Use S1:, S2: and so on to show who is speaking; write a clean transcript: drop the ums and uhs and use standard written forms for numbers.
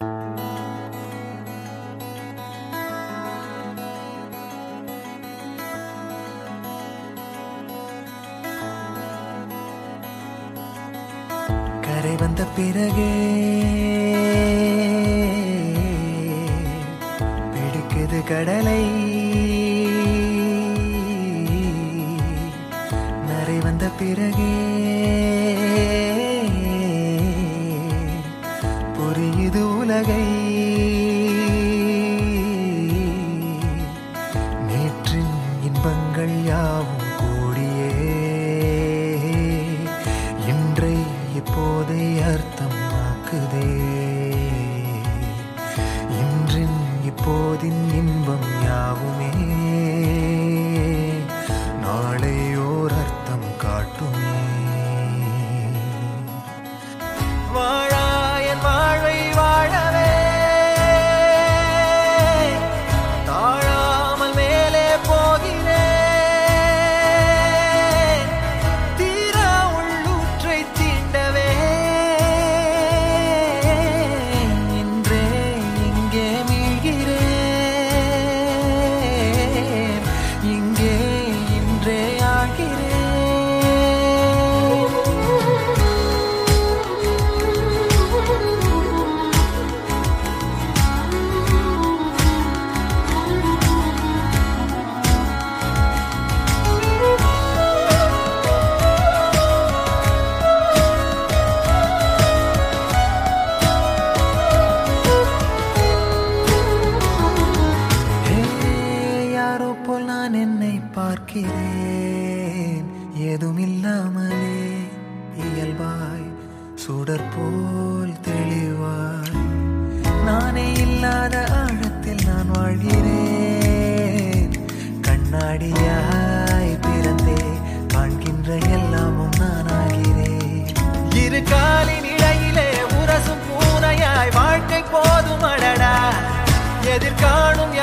S1: கரை வந்த பிறகே பிடிக்குது கடலை, நரை வந்த பிறகே புரியுது உலகை. நேற்றின் இன்பங்கள் யாவும் கூடியே இன்றை இப்போதை அர்த்தமாக்குதே. இன்றின் இப்போதின் இன்பம் யாவுமே நாளை ஓர் அர்த்தம் காட்டுமே. வாழாயன் வாழ்வை வாழவே தாழாமல் மேலே போகிறேன். தீரா உள்ளூற்றை தீண்டவே இன்றே இங்கே மீழ்கிறேன். இங்கே இன்றே ஆகிறேன். யாரோ போல் நான் என்னை பார்க்கிறேன். ஏதுமில்லாமலே இயல்பாய் சுடர் போல் தெளிவாய் நானே இல்லாத ஆழத்தில் நான் வாழ்கிறேன். கண்ணாடியாய் பிறந்தே காண்கின்ற எல்லாமும் நான் ஆகிறேன். இரு காலின் இடையிலே உரசும் பூனையாய் வாழ்க்கை போதும் அடடா. எதிர்காணும்